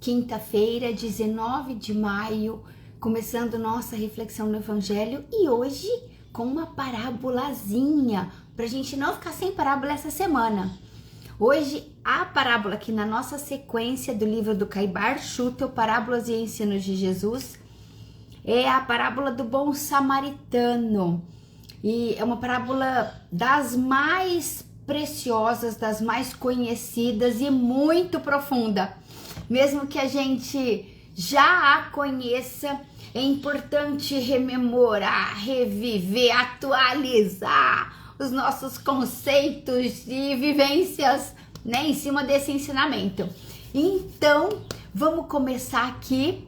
quinta-feira, 19 de maio, começando nossa reflexão no Evangelho e hoje com uma parábolazinha, para a gente não ficar sem parábola essa semana. Hoje, a parábola aqui na nossa sequência do livro do Caibar Schutel, Parábolas e Ensinos de Jesus, é a parábola do bom samaritano. E é uma parábola das mais preciosas, das mais conhecidas e muito profunda. Mesmo que a gente já a conheça, é importante rememorar, reviver, atualizar os nossos conceitos e vivências, né, em cima desse ensinamento. Então, vamos começar aqui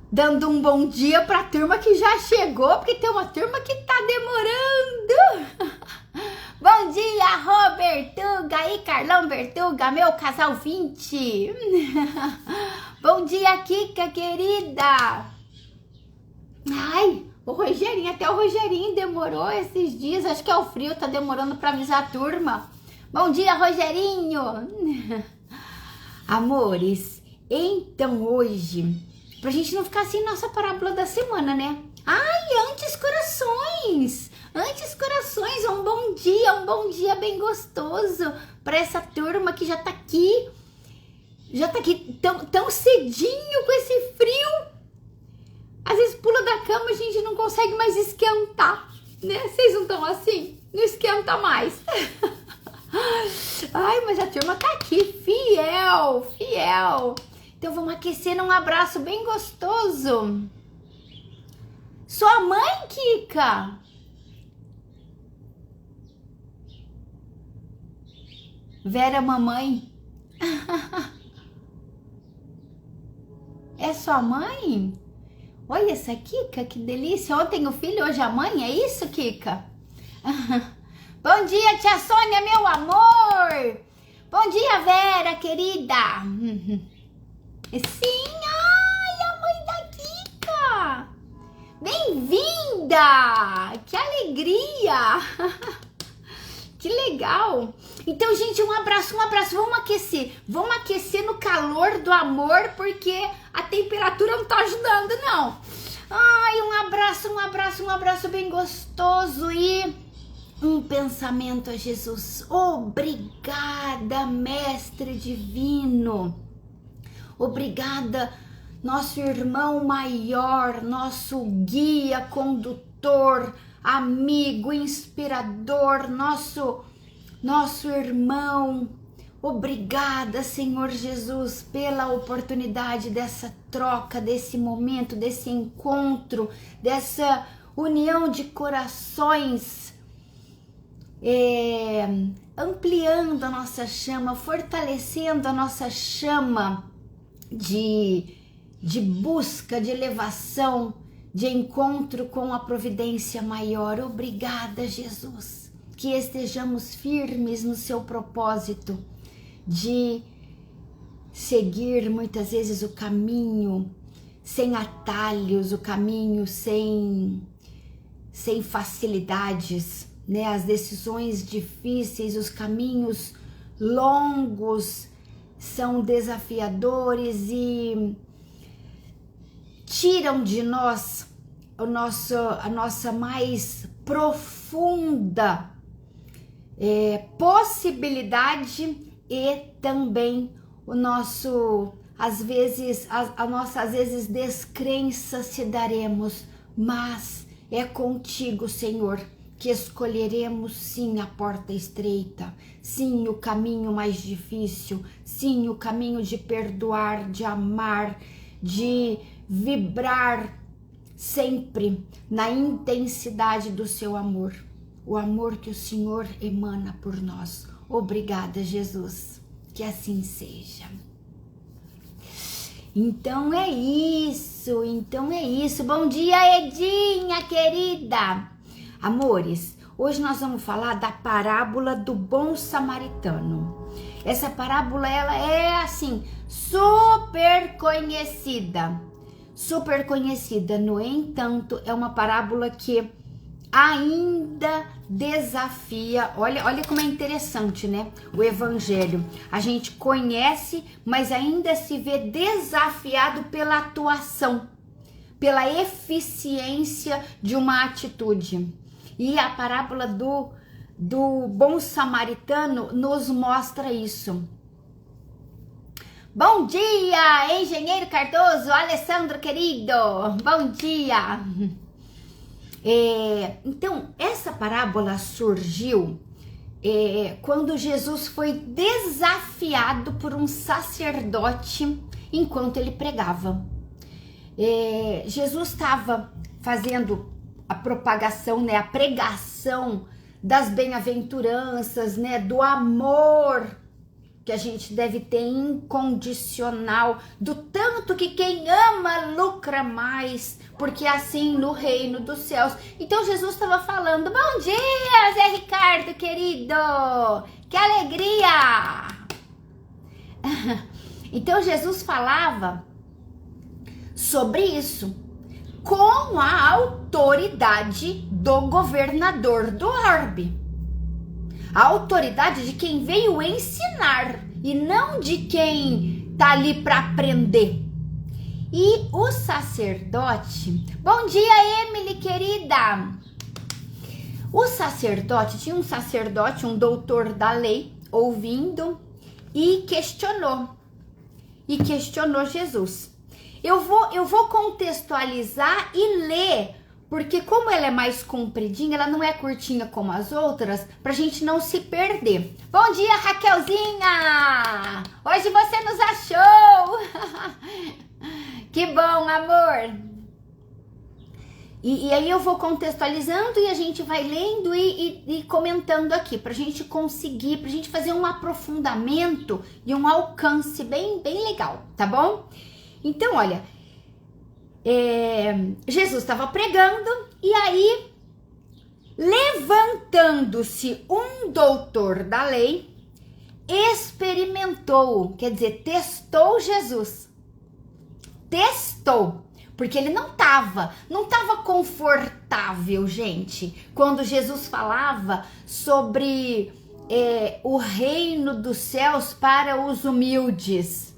dando um bom dia para a turma que já chegou, porque tem uma turma que tá demorando. Bom dia, Robertuga e Carlão Bertuga, meu casal 20. Bom dia, Kika, querida. Ai, o Rogerinho, até o Rogerinho demorou esses dias. Acho que é o frio, tá demorando para avisar a turma. Bom dia, Rogerinho. Amores, então hoje, pra gente não ficar sem nossa parábola da semana, né? Ai, antes corações, um bom dia bem gostoso para essa turma que já tá aqui tão cedinho com esse frio. Às vezes pula da cama, a gente não consegue mais esquentar, né? Vocês não estão assim? Não esquenta mais. Ai, mas a turma tá aqui, fiel. Então vamos aquecer num abraço bem gostoso. Sua mãe, Kika? Vera, mamãe? É sua mãe? Olha essa Kika, que delícia. Ontem o filho, hoje a mãe, é isso, Kika? Bom dia, tia Sônia, meu amor. Bom dia, Vera, querida. Sim, ai, a mãe da Kika. Bem-vinda. Que alegria. Que legal. Então, gente, um abraço. Vamos aquecer no calor do amor, porque a temperatura não tá ajudando, não. Ai, um abraço bem gostoso e um pensamento a Jesus. Obrigada, Mestre Divino. Obrigada, nosso irmão maior, nosso guia, condutor, amigo, inspirador, nosso irmão. Obrigada, Senhor Jesus, pela oportunidade dessa troca, desse momento, desse encontro, dessa união de corações, ampliando a nossa chama, fortalecendo a nossa chama de busca, de elevação, de encontro com a providência maior. Obrigada, Jesus, que estejamos firmes no seu propósito de seguir muitas vezes o caminho sem atalhos, o caminho sem facilidades, né? As decisões difíceis, os caminhos longos são desafiadores e tiram de nós a nossa mais profunda possibilidade e também o nosso, às vezes, a nossa, às vezes, descrença se daremos, mas é contigo, Senhor, que escolheremos sim a porta estreita, sim o caminho mais difícil, sim o caminho de perdoar, de amar, de vibrar sempre na intensidade do seu amor, o amor que o Senhor emana por nós. Obrigada, Jesus, que assim seja. Então é isso. Bom dia, Edinha, querida. Amores, hoje nós vamos falar da parábola do bom samaritano. Essa parábola, ela é assim, super conhecida. No entanto, é uma parábola que ainda desafia. Olha como é interessante, né? O evangelho. A gente conhece, mas ainda se vê desafiado pela atuação, pela eficiência de uma atitude. E a parábola do bom samaritano nos mostra isso. Bom dia, engenheiro Cardoso, Alessandro querido, bom dia. Então, essa parábola surgiu quando Jesus foi desafiado por um sacerdote enquanto ele pregava. Jesus estava fazendo a propagação, né, a pregação das bem-aventuranças, né, do amor que a gente deve ter incondicional, do tanto que quem ama lucra mais, porque assim no reino dos céus. Então Jesus estava falando, bom dia, Zé Ricardo querido, que alegria! Então Jesus falava sobre isso com a autoridade do governador do orbe. A autoridade de quem veio ensinar e não de quem tá ali para aprender. E o sacerdote, bom dia, Emily querida. O sacerdote, tinha um sacerdote, um doutor da lei, ouvindo e questionou Jesus. Eu vou contextualizar e ler, porque como ela é mais compridinha, ela não é curtinha como as outras, pra gente não se perder. Bom dia, Raquelzinha! Hoje você nos achou! Que bom, amor! E aí eu vou contextualizando e a gente vai lendo e comentando aqui, pra gente conseguir, pra gente fazer um aprofundamento e um alcance bem legal, tá bom? Então, olha, Jesus estava pregando e aí, levantando-se um doutor da lei, experimentou, quer dizer, testou Jesus. Testou, porque ele não estava confortável, gente, quando Jesus falava sobre o reino dos céus para os humildes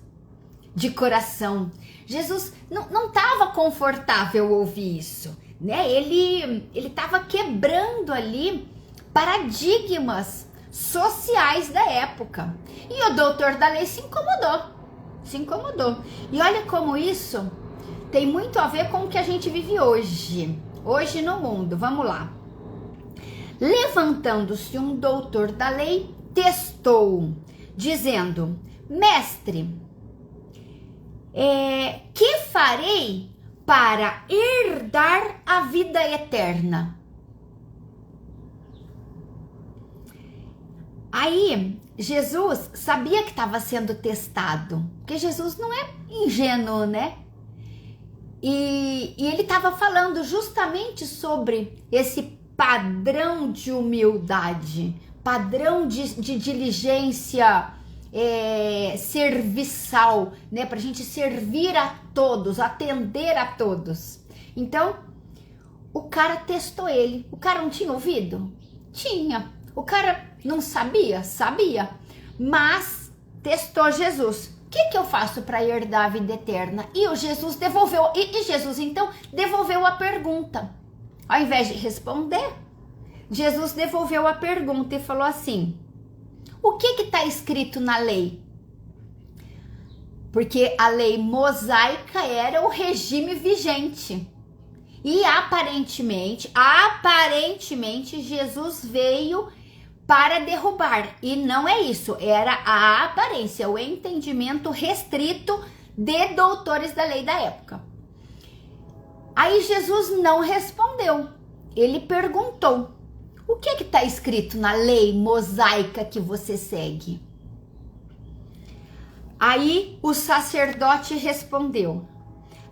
de coração. Jesus não estava confortável ouvir isso, né? Ele estava quebrando ali paradigmas sociais da época. E o doutor da lei se incomodou. E olha como isso tem muito a ver com o que a gente vive hoje no mundo. Vamos lá. Levantando-se um doutor da lei, testou, dizendo: mestre, que farei para herdar a vida eterna? Aí, Jesus sabia que estava sendo testado, porque Jesus não é ingênuo, né? E ele estava falando justamente sobre esse padrão de humildade, padrão de diligência serviçal, né? Pra gente servir a todos, atender a todos. Então, o cara testou ele. O cara não tinha ouvido? Tinha. O cara não sabia? Sabia. Mas testou Jesus. O que eu faço para herdar a vida eterna? E o Jesus devolveu. E Jesus, então, devolveu a pergunta. Ao invés de responder, Jesus devolveu a pergunta e falou assim: o que está escrito na lei? Porque a lei mosaica era o regime vigente. E aparentemente, Jesus veio para derrubar. E não é isso, era a aparência, o entendimento restrito de doutores da lei da época. Aí Jesus não respondeu, ele perguntou: o que está escrito na lei mosaica que você segue? Aí o sacerdote respondeu: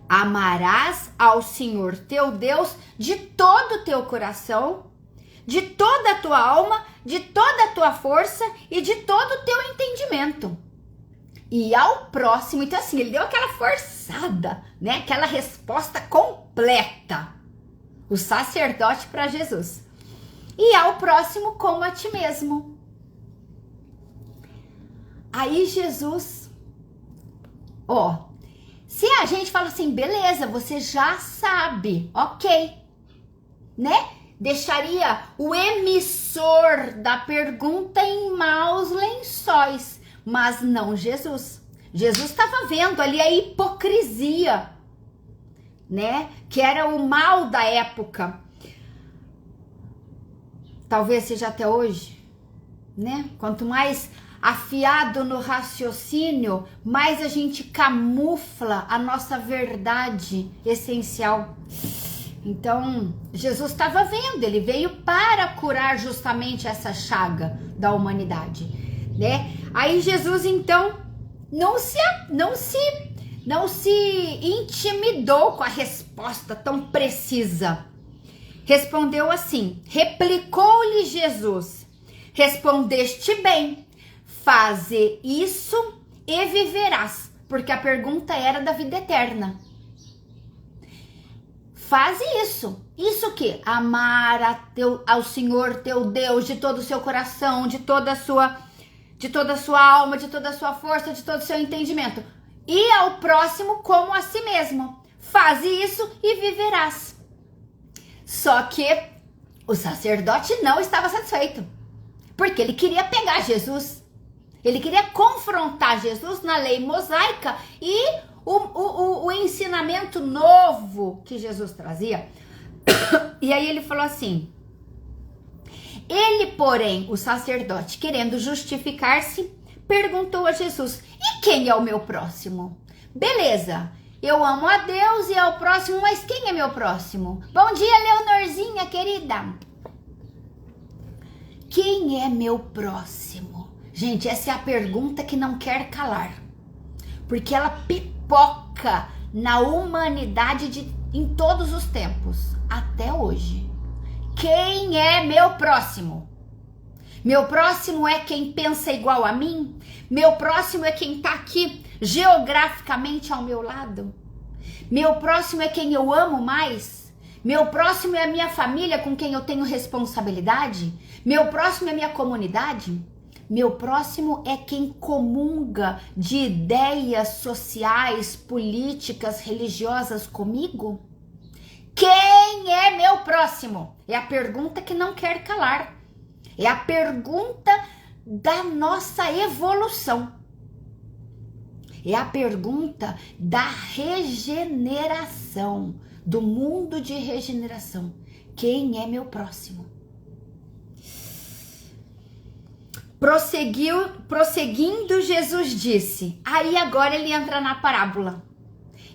amarás ao Senhor teu Deus de todo o teu coração, de toda a tua alma, de toda a tua força e de todo o teu entendimento. E ao próximo, então assim, ele deu aquela forçada, né? Aquela resposta completa. O sacerdote para Jesus. E ao próximo como a ti mesmo. Aí Jesus, se a gente fala assim, beleza, você já sabe, ok, né? Deixaria o emissor da pergunta em maus lençóis, mas não Jesus. Jesus estava vendo ali a hipocrisia, né? Que era o mal da época. Talvez seja até hoje, né? Quanto mais afiado no raciocínio, mais a gente camufla a nossa verdade essencial. Então, Jesus estava vendo, ele veio para curar justamente essa chaga da humanidade, né? Aí Jesus, então, não se intimidou com a resposta tão precisa. Respondeu assim, replicou-lhe Jesus, respondeste bem, faze isso e viverás, porque a pergunta era da vida eterna. Faz isso. Isso o quê? Amar ao Senhor teu Deus de todo o seu coração, de toda a sua alma, de toda a sua força, de todo o seu entendimento. E ao próximo como a si mesmo. Faz isso e viverás. Só que o sacerdote não estava satisfeito, porque ele queria pegar Jesus. Ele queria confrontar Jesus na lei mosaica e o ensinamento novo que Jesus trazia. E aí ele falou assim, ele, porém, o sacerdote, querendo justificar-se, perguntou a Jesus, e quem é o meu próximo? Beleza, eu amo a Deus e ao próximo, mas quem é meu próximo? Bom dia, Leonorzinha, querida. Quem é meu próximo? Gente, essa é a pergunta que não quer calar, porque ela pipoca na humanidade em todos os tempos, até hoje. Quem é meu próximo? Meu próximo é quem pensa igual a mim? Meu próximo é quem tá aqui geograficamente ao meu lado? Meu próximo é quem eu amo mais? Meu próximo é a minha família com quem eu tenho responsabilidade? Meu próximo é a minha comunidade? Meu próximo é quem comunga de ideias sociais, políticas, religiosas comigo? Quem é meu próximo? É a pergunta que não quer calar. É a pergunta da nossa evolução. É a pergunta da regeneração, do mundo de regeneração. Quem é meu próximo? Prosseguindo, Jesus disse. Aí agora ele entra na parábola.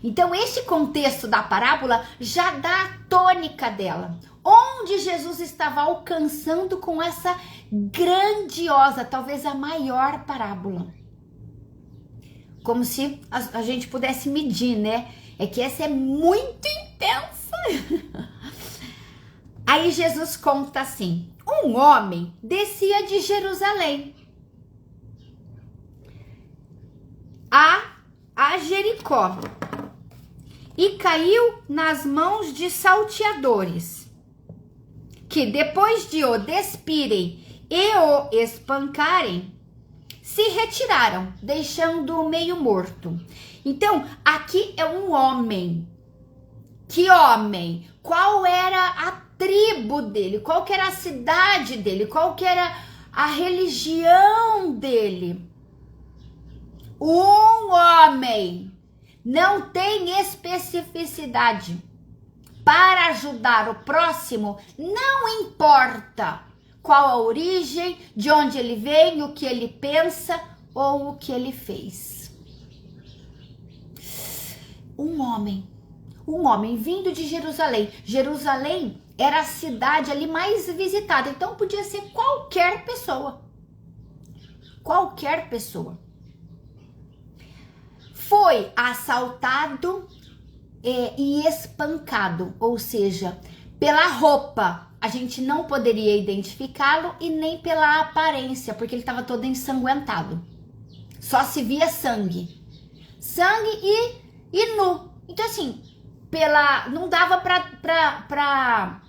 Então este contexto da parábola já dá a tônica dela. Onde Jesus estava alcançando com essa grandiosa, talvez a maior parábola. Como se a gente pudesse medir, né? É que essa é muito intensa. Aí Jesus conta assim. Um homem descia de Jerusalém a Jericó e caiu nas mãos de salteadores, que depois de o despirem e o espancarem, se retiraram, deixando-o meio morto. Então, aqui é um homem. Que homem? Qual era a tribo dele? Qual que era a cidade dele? Qual que era a religião dele? Um homem. Não tem especificidade. Para ajudar o próximo, não importa qual a origem, de onde ele vem, o que ele pensa ou o que ele fez. Um homem vindo de Jerusalém. Jerusalém era a cidade ali mais visitada, então podia ser qualquer pessoa. Qualquer pessoa. Foi assaltado e espancado, ou seja, pela roupa. A gente não poderia identificá-lo e nem pela aparência, porque ele estava todo ensanguentado. Só se via sangue. Sangue e nu. Então assim, não dava para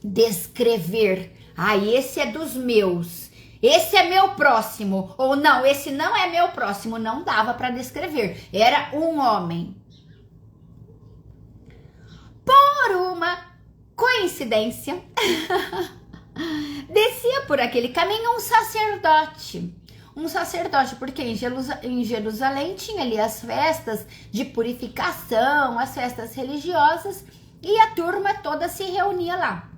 descrever. Ah, esse é dos meus. Esse é meu próximo. Ou não, esse não é meu próximo. Não dava para descrever. Era um homem. Por uma coincidência, descia por aquele caminho um sacerdote. Um sacerdote, porque em Jerusalém tinha ali as festas de purificação, as festas religiosas, e a turma toda se reunia lá.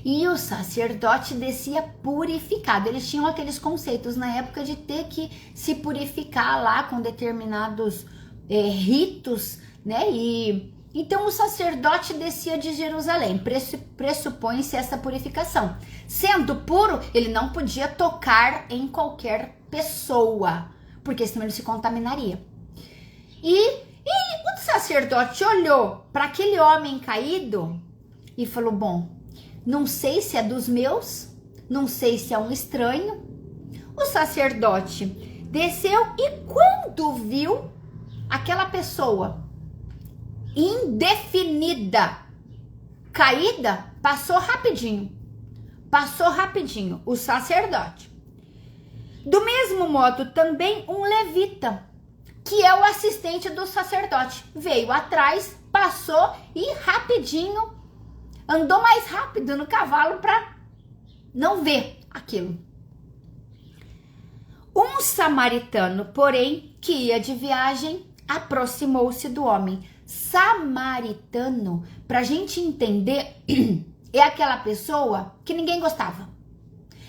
E o sacerdote descia purificado. Eles tinham aqueles conceitos na época de ter que se purificar lá com determinados ritos, né? E então o sacerdote descia de Jerusalém. Pressupõe-se essa purificação. Sendo puro, ele não podia tocar em qualquer pessoa, porque senão ele se contaminaria. E o sacerdote olhou para aquele homem caído e falou: bom, não sei se é dos meus, não sei se é um estranho. O sacerdote desceu e quando viu aquela pessoa indefinida, caída, passou rapidinho o sacerdote. Do mesmo modo, também um levita, que é o assistente do sacerdote, veio atrás, passou e rapidinho andou mais rápido no cavalo para não ver aquilo. Um samaritano, porém, que ia de viagem, aproximou-se do homem. Samaritano, para a gente entender, é aquela pessoa que ninguém gostava.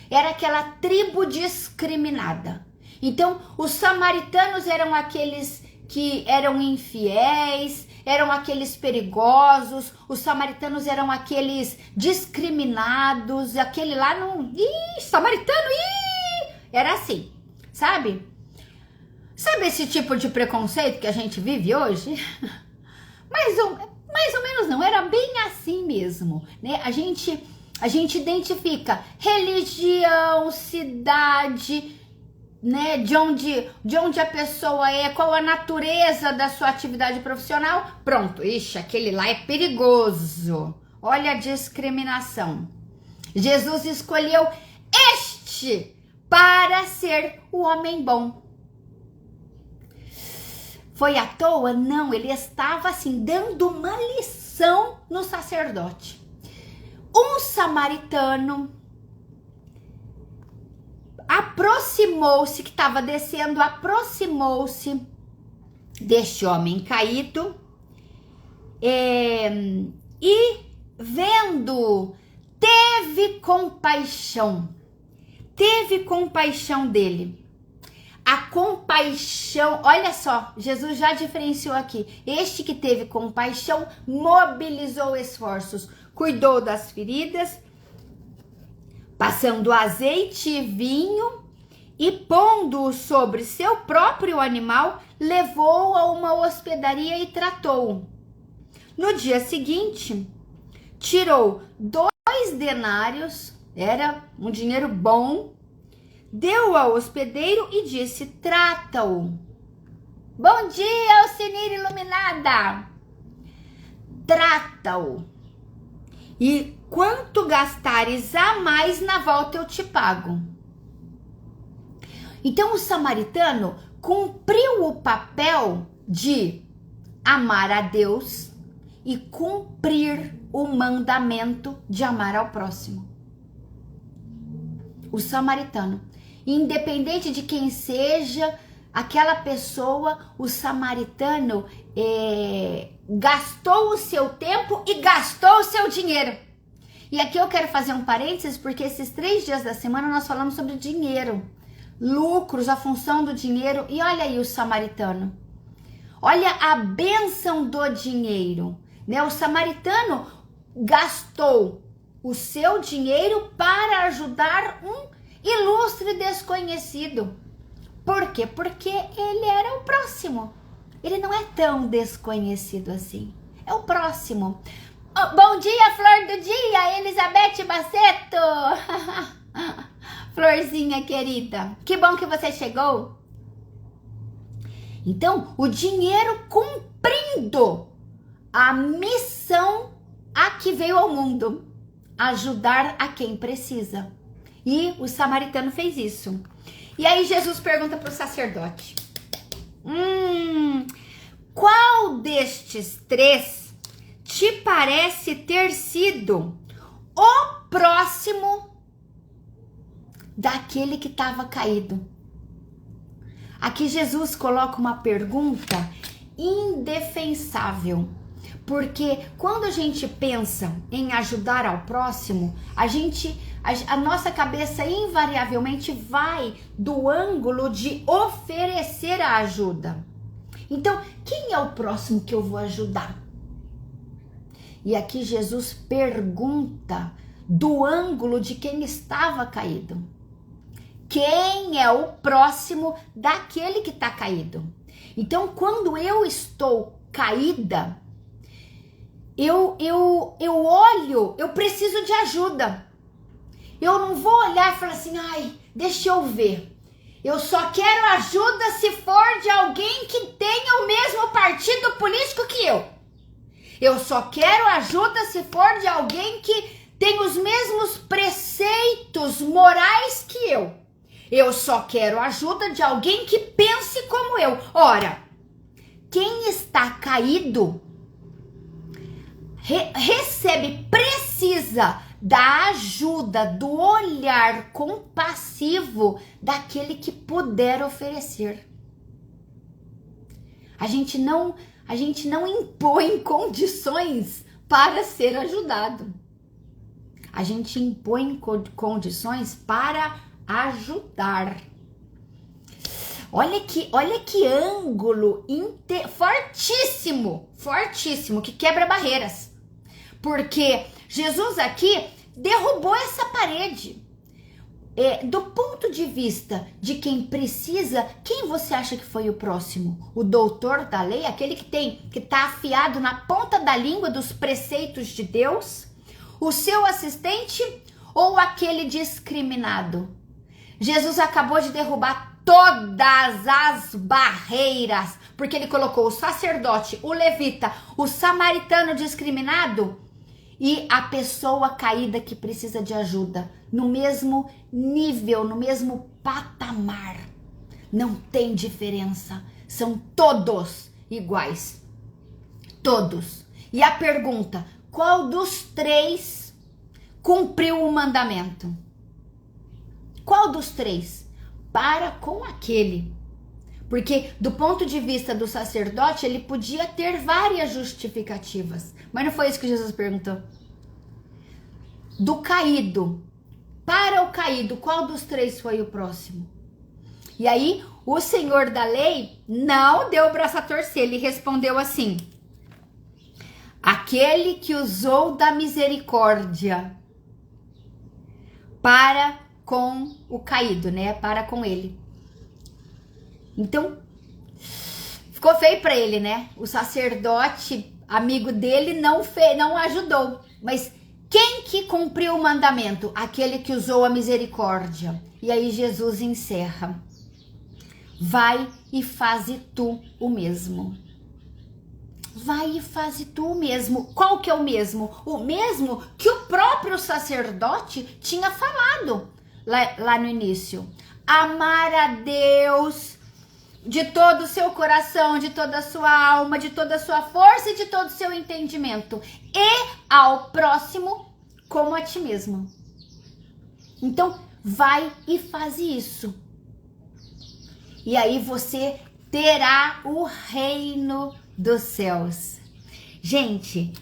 Era aquela tribo discriminada. Então, os samaritanos eram aqueles que eram infiéis, eram aqueles perigosos, os samaritanos eram aqueles discriminados, aquele lá não... Ih, samaritano, ih! Era assim, sabe? Sabe esse tipo de preconceito que a gente vive hoje? Mais ou menos não, era bem assim mesmo, né? A gente identifica religião, cidade, né, de onde a pessoa é, qual a natureza da sua atividade profissional, pronto, ixi, aquele lá é perigoso. Olha a discriminação. Jesus escolheu este para ser o homem bom. Foi à toa? Não, ele estava assim, dando uma lição no sacerdote. Um samaritano aproximou-se, que estava descendo, aproximou-se deste homem caído e vendo, teve compaixão dele. A compaixão, olha só, Jesus já diferenciou aqui. Este que teve compaixão mobilizou esforços, cuidou das feridas, passando azeite e vinho e pondo-o sobre seu próprio animal, levou-o a uma hospedaria e tratou-o. No dia seguinte, tirou 2 denários, era um dinheiro bom, deu ao hospedeiro e disse: trata-o. Bom dia, Alcinira iluminada! Trata-o. E quanto gastares a mais, na volta eu te pago. Então o samaritano cumpriu o papel de amar a Deus e cumprir o mandamento de amar ao próximo. O samaritano, independente de quem seja aquela pessoa, o samaritano gastou o seu tempo e gastou o seu dinheiro. E aqui eu quero fazer um parênteses, porque esses 3 dias da semana nós falamos sobre dinheiro, lucros, a função do dinheiro. E olha aí o samaritano, olha a bênção do dinheiro, né? O samaritano gastou o seu dinheiro para ajudar um ilustre desconhecido. Por quê? Porque ele era o próximo. Ele não é tão desconhecido assim. É o próximo. Oh, bom dia, flor do dia, Elizabeth Baceto. Florzinha querida, que bom que você chegou. Então, o dinheiro cumprindo a missão a que veio ao mundo, ajudar a quem precisa. E o samaritano fez isso. E aí Jesus pergunta para o sacerdote: qual destes três te parece ter sido o próximo daquele que estava caído? Aqui Jesus coloca uma pergunta indefensável, porque quando a gente pensa em ajudar ao próximo, a nossa cabeça invariavelmente vai do ângulo de oferecer a ajuda. Então, quem é o próximo que eu vou ajudar? E aqui Jesus pergunta do ângulo de quem estava caído. Quem é o próximo daquele que está caído? Então, quando eu estou caída, eu olho, eu preciso de ajuda. Eu não vou olhar e falar assim, ai, deixa eu ver. Eu só quero ajuda se for de alguém que tenha o mesmo partido político que eu. Eu só quero ajuda se for de alguém que tem os mesmos preceitos morais que eu. Eu só quero ajuda de alguém que pense como eu. Ora, quem está caído precisa da ajuda, do olhar compassivo daquele que puder oferecer. A gente não impõe condições para ser ajudado. A gente impõe condições para ajudar. Olha que ângulo fortíssimo, que quebra barreiras. Porque Jesus aqui derrubou essa parede. Do ponto de vista de quem precisa, quem você acha que foi o próximo? O doutor da lei, aquele que está afiado na ponta da língua dos preceitos de Deus? O seu assistente ou aquele discriminado? Jesus acabou de derrubar todas as barreiras, porque ele colocou o sacerdote, o levita, o samaritano discriminado e a pessoa caída que precisa de ajuda no mesmo nível, no mesmo patamar. Não tem diferença, são todos iguais. Todos. E a pergunta, qual dos três cumpriu o mandamento? Qual dos três? Para com aquele. Porque do ponto de vista do sacerdote, ele podia ter várias justificativas. Mas não foi isso que Jesus perguntou. Do caído, para o caído, qual dos três foi o próximo? E aí, o senhor da lei não deu o braço a torcer. Ele respondeu assim: aquele que usou da misericórdia para com o caído, né? Para com ele. Então, ficou feio para ele, né? O sacerdote, amigo dele, não ajudou. Mas quem que cumpriu o mandamento? Aquele que usou a misericórdia. E aí Jesus encerra: vai e faze tu o mesmo. Vai e faze tu o mesmo. Qual que é o mesmo? O mesmo que o próprio sacerdote tinha falado lá no início. Amar a Deus de todo o seu coração, de toda a sua alma, de toda a sua força e de todo o seu entendimento. E ao próximo como a ti mesmo. Então, vai e faz isso. E aí você terá o reino dos céus. Gente,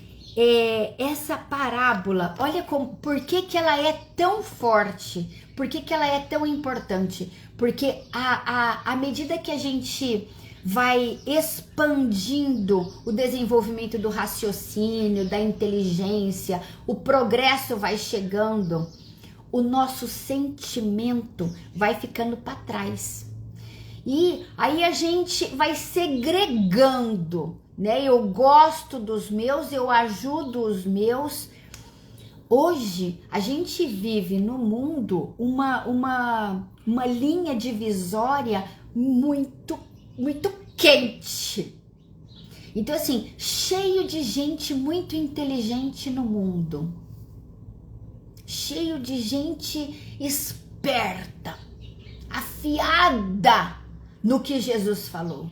essa parábola, olha por que ela é tão forte, por que ela é tão importante, porque à medida que a gente vai expandindo o desenvolvimento do raciocínio, da inteligência, o progresso vai chegando, o nosso sentimento vai ficando para trás. E aí a gente vai segregando, né? Eu gosto dos meus, eu ajudo os meus. Hoje a gente vive no mundo uma linha divisória muito quente. Então assim, cheio de gente muito inteligente no mundo, cheio de gente esperta, afiada no que Jesus falou,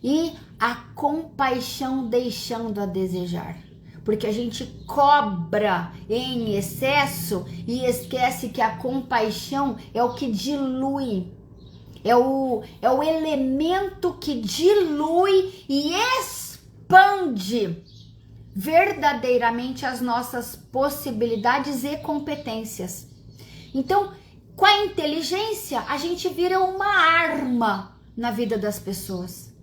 e a compaixão deixando a desejar, porque a gente cobra em excesso e esquece que a compaixão é o que dilui, é o elemento que dilui e expande verdadeiramente as nossas possibilidades e competências. Então, com a inteligência, a gente vira uma arma na vida das pessoas.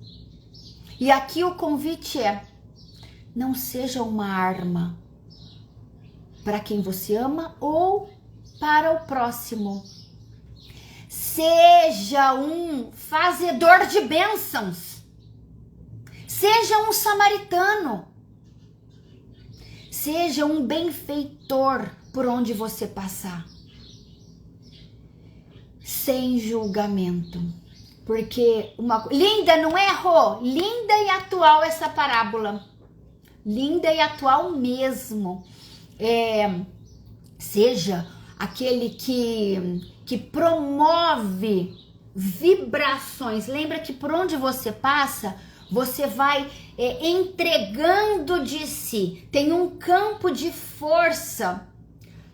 E aqui o convite é: não seja uma arma para quem você ama ou para o próximo. Seja um fazedor de bênçãos. Seja um samaritano. Seja um benfeitor por onde você passar. Sem julgamento. Porque linda, não é, Rô? Linda e atual essa parábola. Linda e atual mesmo. Seja aquele que promove vibrações. Lembra que por onde você passa, você vai entregando de si. Tem um campo de força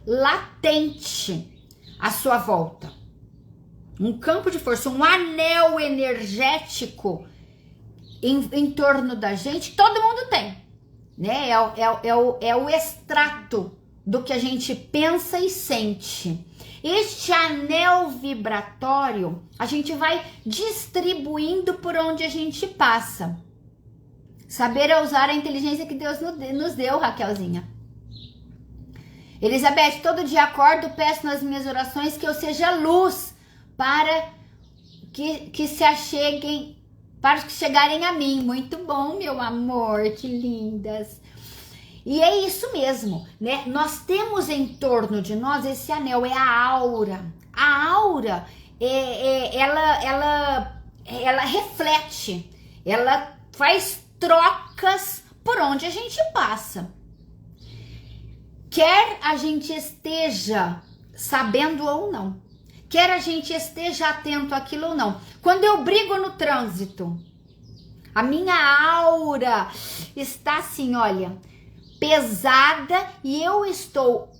latente à sua volta. Um campo de força, um anel energético em torno da gente. Todo mundo tem, né? É o extrato do que a gente pensa e sente. Este anel vibratório a gente vai distribuindo por onde a gente passa. Saber é usar a inteligência que Deus nos deu, Raquelzinha. Elizabeth, todo dia acordo, peço nas minhas orações que eu seja luz para que se acheguem, para que chegarem a mim. Muito bom, meu amor, que lindas. E é isso mesmo, né? Nós temos em torno de nós esse anel, é a aura. A aura, ela reflete, ela faz trocas por onde a gente passa. Quer a gente esteja sabendo ou não, quer a gente esteja atento àquilo ou não. Quando eu brigo no trânsito, a minha aura está assim, olha, pesada, e eu estou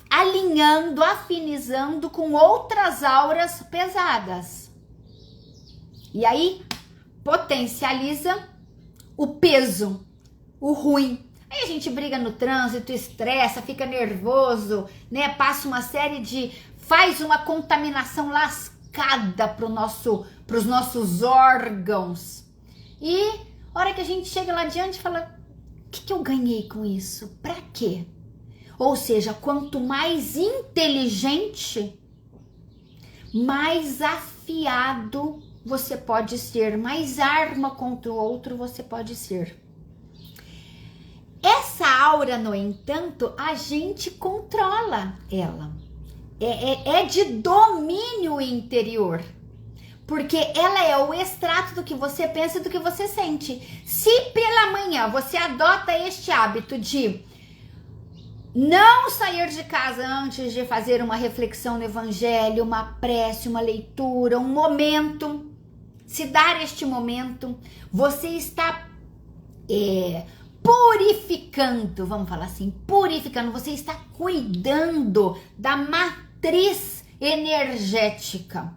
alinhando, afinizando com outras auras pesadas. E aí potencializa o peso, o ruim. Aí a gente briga no trânsito, estressa, fica nervoso, né? Passa uma série faz uma contaminação lascada pros nossos órgãos. E a hora que a gente chega lá adiante, fala: o que eu ganhei com isso? Pra quê? Ou seja, quanto mais inteligente, mais afiado você pode ser, mais arma contra o outro você pode ser. Essa aura, no entanto, a gente controla ela. É de domínio interior. Porque ela é o extrato do que você pensa e do que você sente. Se pela manhã você adota este hábito de não sair de casa antes de fazer uma reflexão no evangelho, uma prece, uma leitura, um momento, se dar este momento, você está purificando, vamos falar assim, purificando, você está cuidando da matriz energética.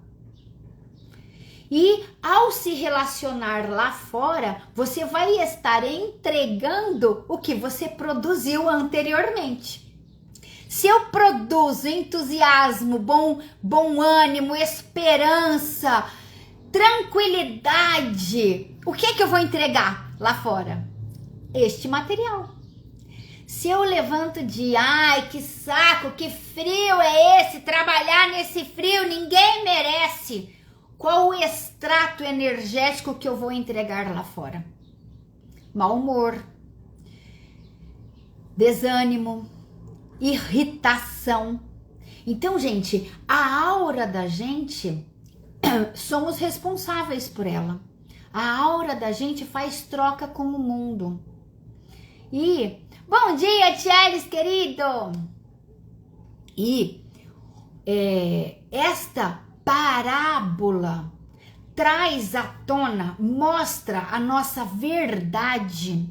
E ao se relacionar lá fora, você vai estar entregando o que você produziu anteriormente. Se eu produzo entusiasmo, bom ânimo, esperança, tranquilidade, o que é que eu vou entregar lá fora? Este material. Se eu levanto ai, que saco, que frio é esse, trabalhar nesse frio, ninguém merece. Qual o extrato energético que eu vou entregar lá fora? Mau humor, desânimo, irritação. Então, gente, a aura da gente, somos responsáveis por ela. A aura da gente faz troca com o mundo. E bom dia, Thielis, querido! E esta parábola traz à tona, mostra a nossa verdade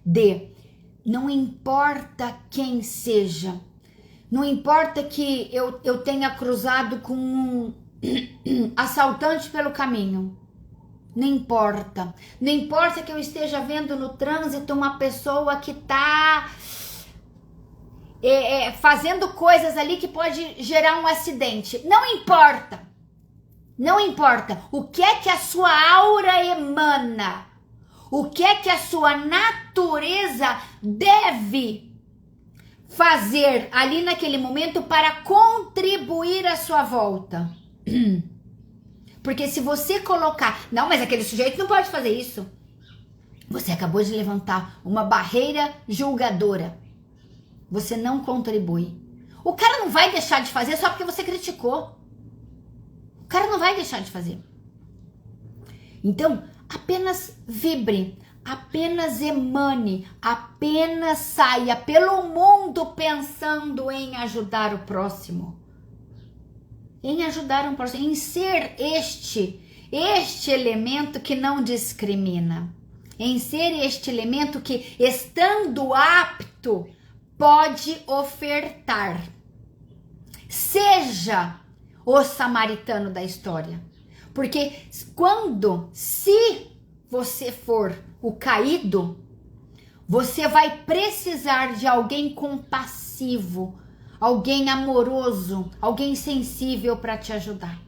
de não importa quem seja, não importa que eu tenha cruzado com um assaltante pelo caminho, não importa que eu esteja vendo no trânsito uma pessoa que está fazendo coisas ali que pode gerar um acidente, não importa o que é que a sua aura emana, o que é que a sua natureza deve fazer ali naquele momento para contribuir à sua volta. Porque se você colocar, não, mas aquele sujeito não pode fazer isso, você acabou de levantar uma barreira julgadora. Você não contribui. O cara não vai deixar de fazer só porque você criticou. O cara não vai deixar de fazer. Então, apenas vibre, apenas emane, apenas saia pelo mundo pensando em ajudar o próximo. Em ajudar um próximo, em ser este elemento que não discrimina. Em ser este elemento que, estando apto, pode ofertar. Seja o samaritano da história. Porque se você for o caído, você vai precisar de alguém compassivo, alguém amoroso, alguém sensível para te ajudar.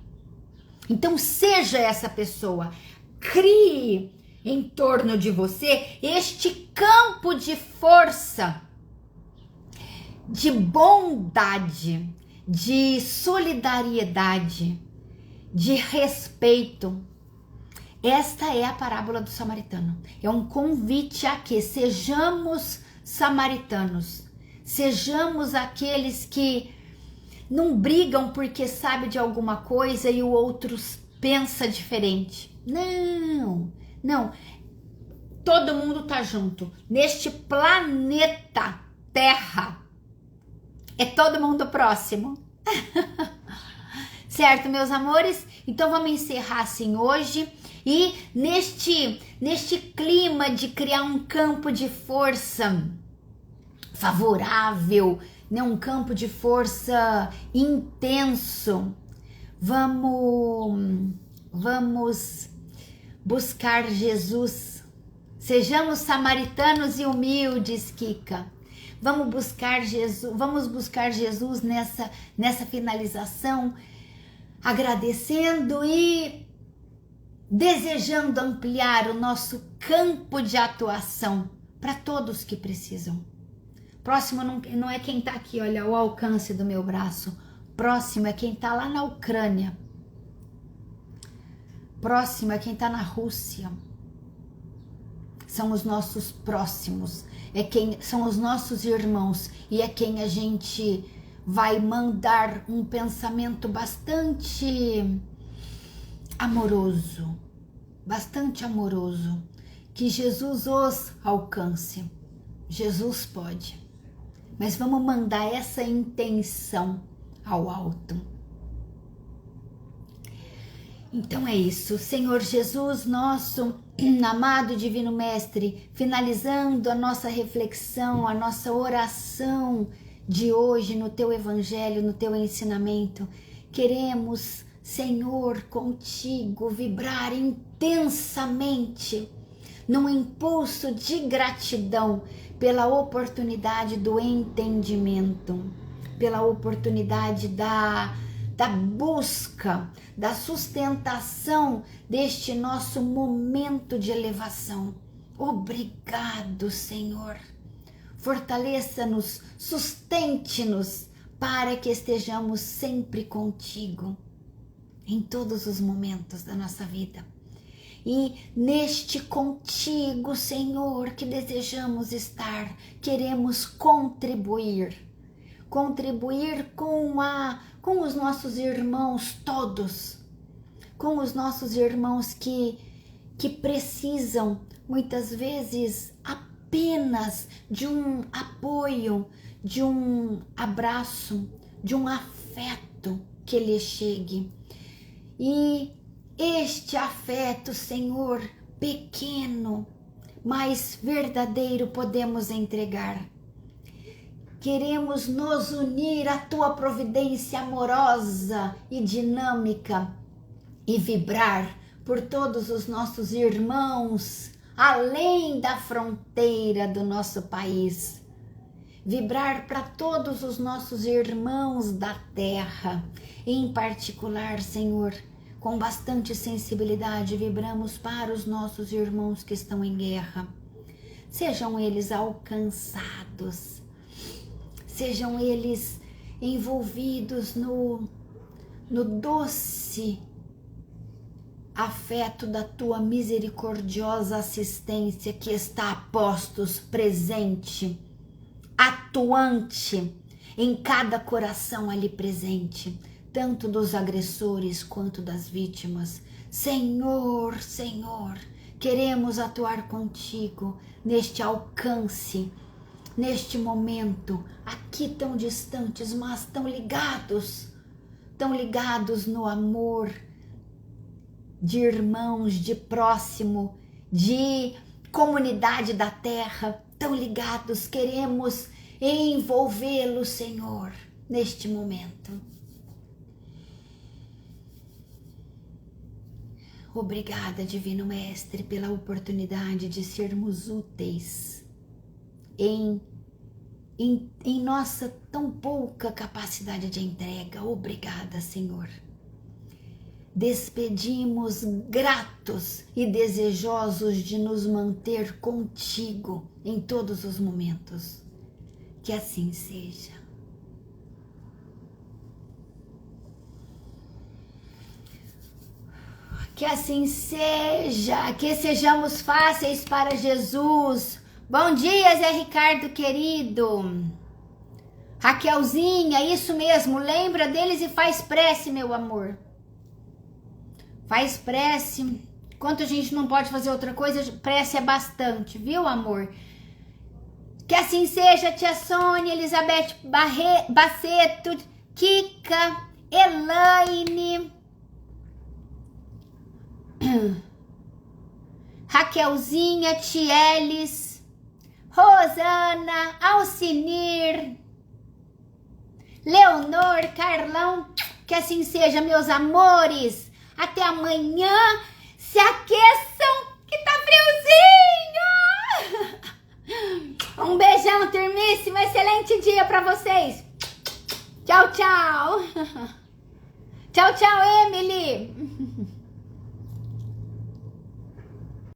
Então seja essa pessoa. Crie em torno de você este campo de força, de bondade, de solidariedade, de respeito. Esta é a parábola do samaritano. É um convite a que sejamos samaritanos. Sejamos aqueles que não brigam porque sabe de alguma coisa e o outro pensa diferente. Não. Todo mundo tá junto. Neste planeta Terra, é todo mundo próximo. Certo, meus amores? Então vamos encerrar assim hoje. E neste clima de criar um campo de força favorável, né? Um campo de força intenso, vamos buscar Jesus. Sejamos samaritanos e humildes, Kika. Vamos buscar Jesus nessa finalização, agradecendo e desejando ampliar o nosso campo de atuação para todos que precisam. Próximo não é quem está aqui, olha, ao alcance do meu braço. Próximo é quem está lá na Ucrânia. Próximo é quem está na Rússia. São os nossos próximos. São os nossos irmãos. E é quem a gente vai mandar um pensamento bastante amoroso. Bastante amoroso. Que Jesus os alcance. Jesus pode. Mas vamos mandar essa intenção ao alto. Então é isso, Senhor Jesus, nosso amado Divino Mestre, finalizando a nossa reflexão, a nossa oração de hoje no Teu Evangelho, no Teu ensinamento, queremos, Senhor, contigo vibrar intensamente num impulso de gratidão pela oportunidade do entendimento, pela oportunidade da busca, da sustentação deste nosso momento de elevação. Obrigado, Senhor. Fortaleça-nos, sustente-nos para que estejamos sempre contigo em todos os momentos da nossa vida. E neste contigo, Senhor, que desejamos estar, queremos contribuir com os nossos irmãos todos, com os nossos irmãos que que precisam muitas vezes apenas de um apoio, de um abraço, de um afeto que lhe chegue. E este afeto, Senhor, pequeno, mas verdadeiro, podemos entregar. Queremos nos unir à tua providência amorosa e dinâmica e vibrar por todos os nossos irmãos além da fronteira do nosso país. Vibrar para todos os nossos irmãos da terra, em particular, Senhor, com bastante sensibilidade, vibramos para os nossos irmãos que estão em guerra. Sejam eles alcançados, sejam eles envolvidos no doce afeto da tua misericordiosa assistência que está a postos, presente, atuante em cada coração ali presente, tanto dos agressores quanto das vítimas. Senhor, Senhor, queremos atuar contigo neste alcance, neste momento, aqui tão distantes, mas tão ligados no amor de irmãos, de próximo, de comunidade da terra, tão ligados. Queremos envolvê-lo, Senhor, neste momento. Obrigada, Divino Mestre, pela oportunidade de sermos úteis em nossa tão pouca capacidade de entrega. Obrigada, Senhor. Despedimos gratos e desejosos de nos manter contigo em todos os momentos. Que assim seja. Que assim seja, que sejamos fáceis para Jesus. Bom dia, Zé Ricardo querido. Raquelzinha, isso mesmo, lembra deles e faz prece, meu amor. Faz prece. Enquanto a gente não pode fazer outra coisa, prece é bastante, viu, amor? Que assim seja, tia Sônia, Elizabeth Baceto, Kika, Elaine, Raquelzinha, Tielis, Rosana, Alcinir, Leonor, Carlão, que assim seja, meus amores. Até amanhã, se aqueçam que tá friozinho! Um beijão, turmíssima, excelente dia pra vocês! Tchau, tchau! Tchau, tchau, Emily!